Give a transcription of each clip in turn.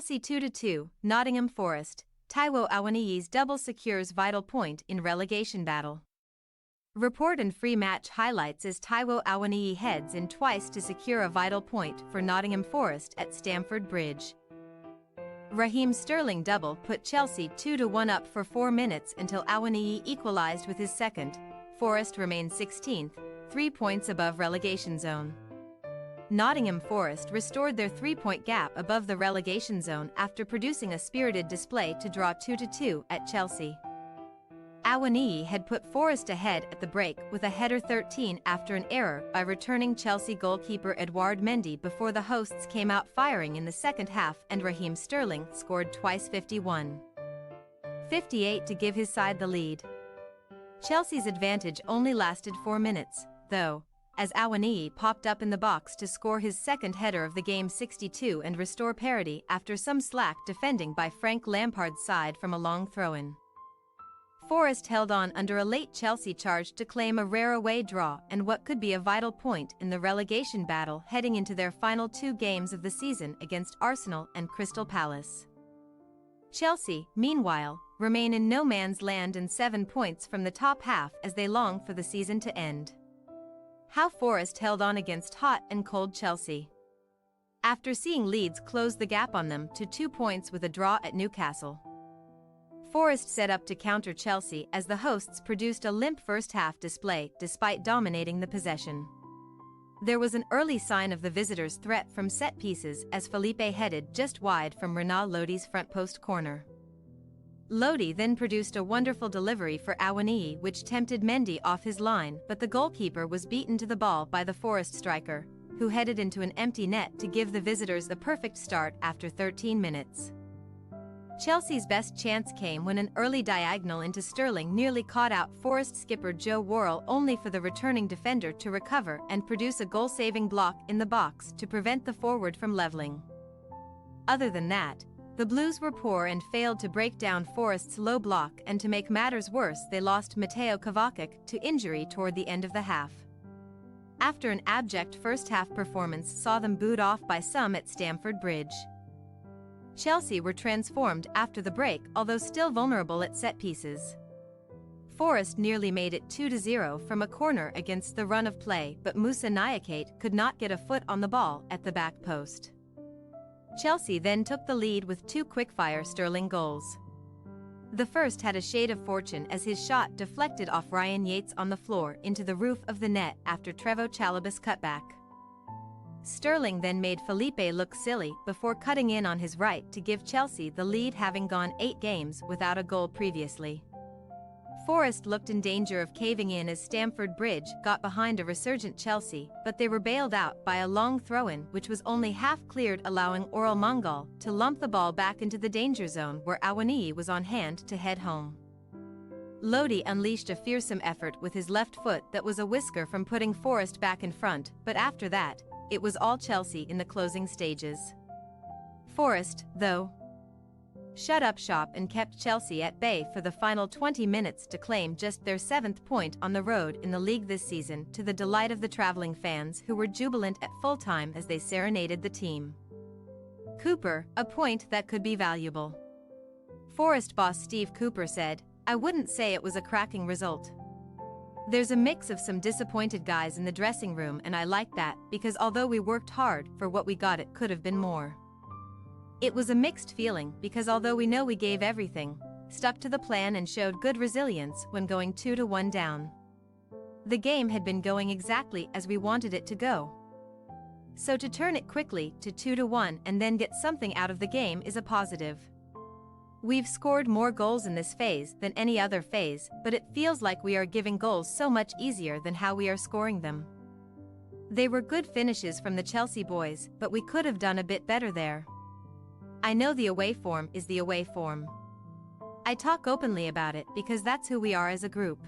Chelsea 2-2, Nottingham Forest. Taiwo Awoniyi's double secures vital point in relegation battle. Report and free match highlights as Taiwo Awoniyi heads in twice to secure a vital point for Nottingham Forest at Stamford Bridge. Raheem Sterling double put Chelsea 2-1 up for 4 minutes until Awoniyi equalised with his second. Forest remains 16th, 3 points above relegation zone. Nottingham Forest restored their 3-point gap above the relegation zone after producing a spirited display to draw 2-2 at Chelsea. Awoniyi had put Forest ahead at the break with a header 13 after an error by returning Chelsea goalkeeper Edouard Mendy before the hosts came out firing in the second half, and Raheem Sterling scored twice 51-58 to give his side the lead. Chelsea's advantage only lasted 4 minutes, though, as Awoniyi popped up in the box to score his second header of the game 62 and restore parity after some slack defending by Frank Lampard's side from a long throw-in. Forest held on under a late Chelsea charge to claim a rare away draw and what could be a vital point in the relegation battle heading into their final 2 games of the season against Arsenal and Crystal Palace. Chelsea, meanwhile, remain in no man's land and 7 points from the top half as they long for the season to end. How Forest held on against hot and cold Chelsea. After seeing Leeds close the gap on them to 2 points with a draw at Newcastle, Forest set up to counter Chelsea as the hosts produced a limp first-half display despite dominating the possession. There was an early sign of the visitors' threat from set pieces as Felipe headed just wide from Renaud Lodi's front post corner. Lodi then produced a wonderful delivery for Awoniyi which tempted Mendy off his line, but the goalkeeper was beaten to the ball by the Forest striker, who headed into an empty net to give the visitors the perfect start after 13 minutes. Chelsea's best chance came when an early diagonal into Sterling nearly caught out Forest skipper Joe Worrell, only for the returning defender to recover and produce a goal-saving block in the box to prevent the forward from levelling. Other than that, the Blues were poor and failed to break down Forest's low block, and to make matters worse they lost Mateo Kovacic to injury toward the end of the half. After an abject first-half performance saw them booed off by some at Stamford Bridge. Chelsea were transformed after the break, although still vulnerable at set pieces. Forest nearly made it 2-0 from a corner against the run of play, but Moussa Niakate could not get a foot on the ball at the back post. Chelsea then took the lead with 2 quick-fire Sterling goals. The first had a shade of fortune as his shot deflected off Ryan Yates on the floor into the roof of the net after Trevoh Chalobah's cutback. Sterling then made Felipe look silly before cutting in on his right to give Chelsea the lead, having gone 8 games without a goal previously. Forest looked in danger of caving in as Stamford Bridge got behind a resurgent Chelsea, but they were bailed out by a long throw-in which was only half cleared, allowing Oral Mangal to lump the ball back into the danger zone where Awoniyi was on hand to head home. Lodi unleashed a fearsome effort with his left foot that was a whisker from putting Forest back in front, but after that, it was all Chelsea in the closing stages. Forest, though, shut up shop and kept Chelsea at bay for the final 20 minutes to claim just their 7th point on the road in the league this season, to the delight of the travelling fans who were jubilant at full time as they serenaded the team. Cooper, a point that could be valuable. Forest boss Steve Cooper said, "I wouldn't say it was a cracking result. There's a mix of some disappointed guys in the dressing room, and I like that, because although we worked hard for what we got, it could have been more. It was a mixed feeling because although we know we gave everything, stuck to the plan and showed good resilience when going 2-1 down. The game had been going exactly as we wanted it to go. So to turn it quickly to 2-1 and then get something out of the game is a positive. We've scored more goals in this phase than any other phase, but it feels like we are giving goals so much easier than how we are scoring them. They were good finishes from the Chelsea boys, but we could have done a bit better there. I know the away form is the away form. I talk openly about it because that's who we are as a group.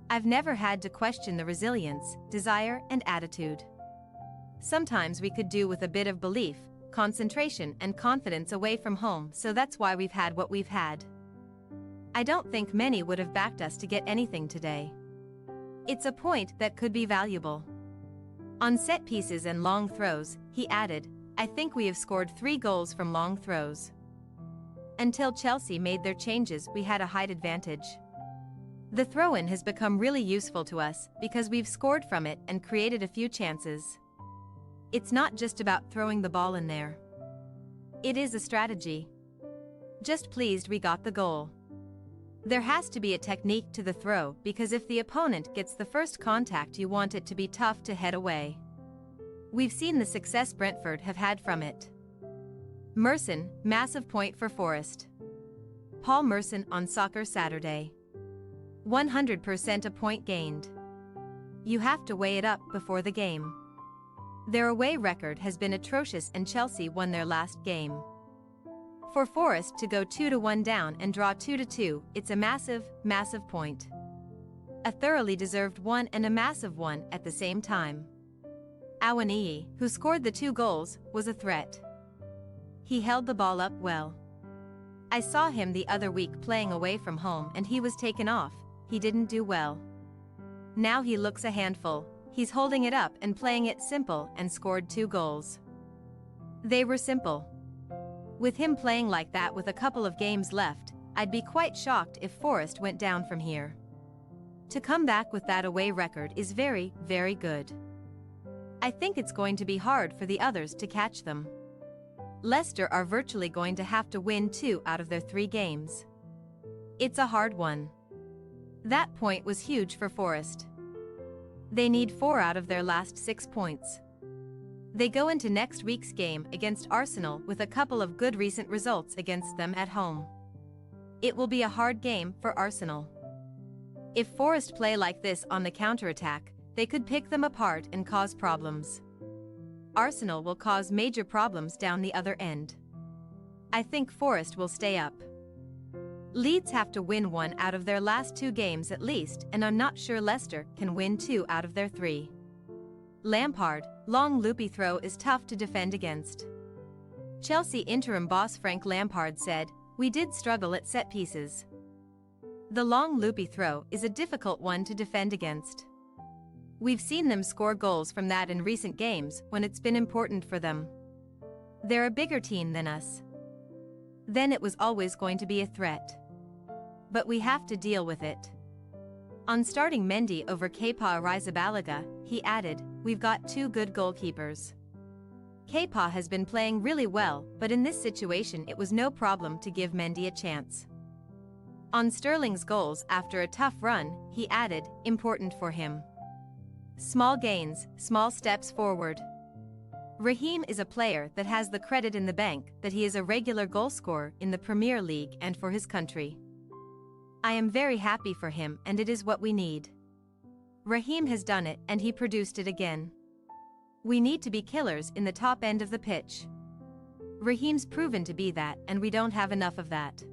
I've never had to question the resilience, desire, and attitude. Sometimes we could do with a bit of belief, concentration, and confidence away from home, so that's why we've had what we've had. I don't think many would have backed us to get anything today. It's a point that could be valuable. On set pieces and long throws," he added, I think we have scored 3 goals from long throws. Until Chelsea made their changes, we had a height advantage. The throw-in has become really useful to us because we've scored from it and created a few chances. It's not just about throwing the ball in there. It is a strategy. Just pleased we got the goal. There has to be a technique to the throw because if the opponent gets the first contact, you want it to be tough to head away. We've seen the success Brentford have had from it. Merson, massive point for Forest. Paul Merson on Soccer Saturday. 100% a point gained. You have to weigh it up before the game. Their away record has been atrocious and Chelsea won their last game. For Forest to go 2-1 down and draw 2-2, it's a massive, massive point. A thoroughly deserved one and a massive one at the same time. Awoniyi, who scored the 2 goals, was a threat. He held the ball up well. I saw him the other week playing away from home and he was taken off. He didn't do well. Now he looks a handful. He's holding it up and playing it simple and scored 2 goals. They were simple. With him playing like that with a couple of games left, I'd be quite shocked if Forest went down from here. To come back with that away record is very, very good. I think it's going to be hard for the others to catch them. Leicester are virtually going to have to win 2 out of their 3 games. It's a hard one. That point was huge for Forest. They need 4 out of their last 6 points. They go into next week's game against Arsenal with a couple of good recent results against them at home. It will be a hard game for Arsenal. If Forest play like this on the counter-attack, they could pick them apart and cause problems. Arsenal will cause major problems down the other end. I think Forest will stay up. Leeds have to win 1 out of their last 2 games at least, and I'm not sure Leicester can win 2 out of their 3. Lampard, long loopy throw is tough to defend against. Chelsea interim boss Frank Lampard said, "We did struggle at set pieces." The long loopy throw is a difficult one to defend against. We've seen them score goals from that in recent games when it's been important for them. They're a bigger team than us. Then it was always going to be a threat. But we have to deal with it. On starting Mendy over Kepa Arrizabalaga, he added, "We've got 2 good goalkeepers." Kepa has been playing really well, but in this situation it was no problem to give Mendy a chance. On Sterling's goals after a tough run, he added, "Important for him. Small gains, small steps forward." Raheem is a player that has the credit in the bank that he is a regular goalscorer in the Premier League and for his country. I am very happy for him and it is what we need. Raheem has done it and he produced it again. We need to be killers in the top end of the pitch. Raheem's proven to be that and we don't have enough of that.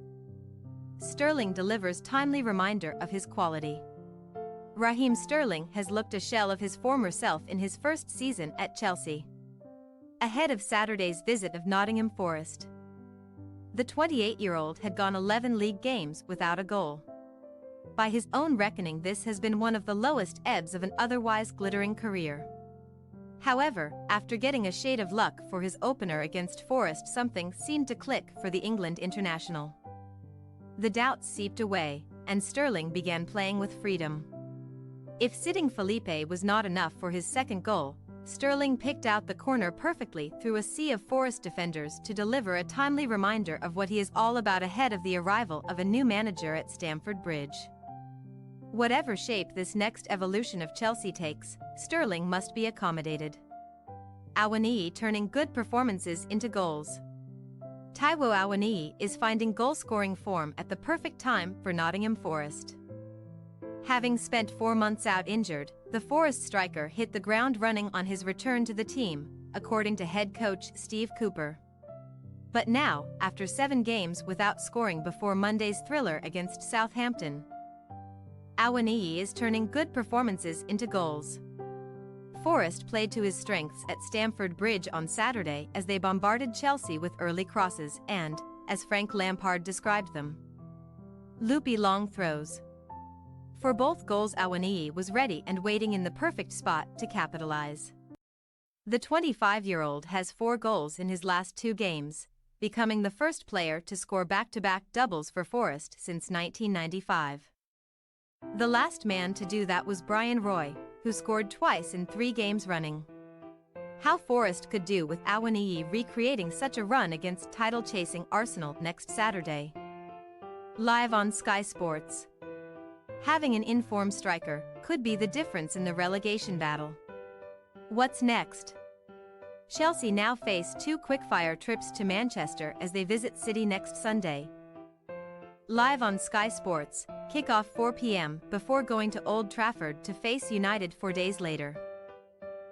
Sterling delivers timely reminder of his quality. Raheem Sterling has looked a shell of his former self in his first season at Chelsea. Ahead of Saturday's visit of Nottingham Forest. The 28-year-old had gone 11 league games without a goal. By his own reckoning, this has been one of the lowest ebbs of an otherwise glittering career. However, after getting a shade of luck for his opener against Forest, something seemed to click for the England international. The doubts seeped away, and Sterling began playing with freedom. If sitting Felipe was not enough for his second goal, Sterling picked out the corner perfectly through a sea of Forest defenders to deliver a timely reminder of what he is all about ahead of the arrival of a new manager at Stamford Bridge. Whatever shape this next evolution of Chelsea takes, Sterling must be accommodated. Awoniyi turning good performances into goals. Taiwo Awoniyi is finding goal-scoring form at the perfect time for Nottingham Forest. Having spent 4 months out injured, the Forest striker hit the ground running on his return to the team, according to head coach Steve Cooper. But now, after 7 games without scoring before Monday's thriller against Southampton, Awoniyi is turning good performances into goals. Forest played to his strengths at Stamford Bridge on Saturday as they bombarded Chelsea with early crosses and, as Frank Lampard described them, loopy long throws. For both goals, Awoniyi was ready and waiting in the perfect spot to capitalize. The 25-year-old has 4 goals in his last 2 games, becoming the first player to score back-to-back doubles for Forest since 1995. The last man to do that was Brian Roy, who scored twice in 3 games running. How Forest could do with Awoniyi recreating such a run against title-chasing Arsenal next Saturday. Live on Sky Sports. Having an in-form striker could be the difference in the relegation battle. What's next? Chelsea now face 2 quick-fire trips to Manchester as they visit City next Sunday. Live on Sky Sports, kick-off 4 p.m. before going to Old Trafford to face United 4 days later.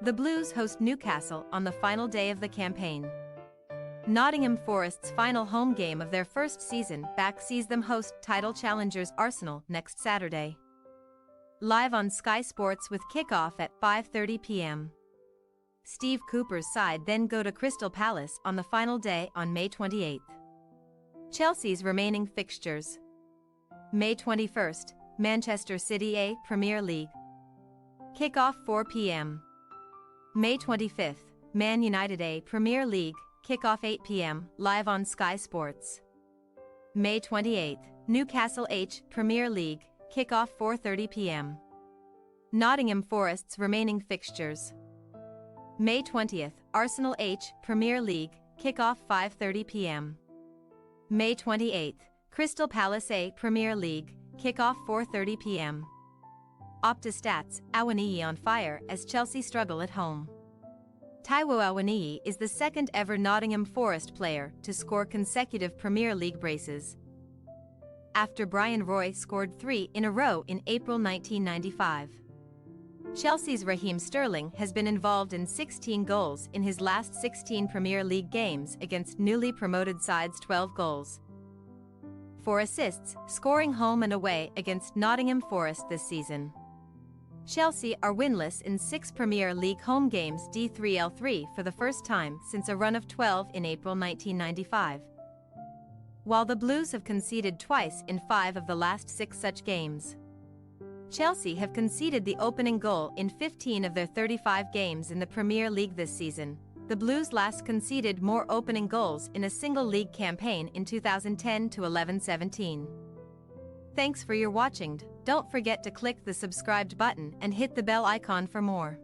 The Blues host Newcastle on the final day of the campaign. Nottingham Forest's final home game of their first season back sees them host title challengers Arsenal next Saturday. Live on Sky Sports with kick-off at 5:30 p.m. Steve Cooper's side then go to Crystal Palace on the final day on May 28. Chelsea's remaining fixtures. May 21st, Manchester City A Premier League. Kick-off 4 p.m. May 25th, Man United A Premier League, kick-off 8 p.m. live on Sky Sports. May 28th, Newcastle H Premier League, kick-off 4:30 p.m. Nottingham Forest's remaining fixtures. May 20th, Arsenal H Premier League, kick-off 5:30 p.m. May 28th, Crystal Palace A Premier League, kick-off 4:30 p.m. Opta Stats, Awoniyi on fire as Chelsea struggle at home. Taiwo Awoniyi is the second ever Nottingham Forest player to score consecutive Premier League braces, after Brian Roy scored 3 in a row in April 1995. Chelsea's Raheem Sterling has been involved in 16 goals in his last 16 Premier League games against newly promoted sides. 12 goals. 4 assists, scoring home and away against Nottingham Forest this season. Chelsea are winless in 6 Premier League home games D3L3 for the first time since a run of 12 in April 1995. While the Blues have conceded twice in 5 of the last 6 such games. Chelsea have conceded the opening goal in 15 of their 35 games in the Premier League this season. The Blues last conceded more opening goals in a single league campaign in 2010 to 11-17. Thanks for your watching. Don't forget to click the subscribed button and hit the bell icon for more.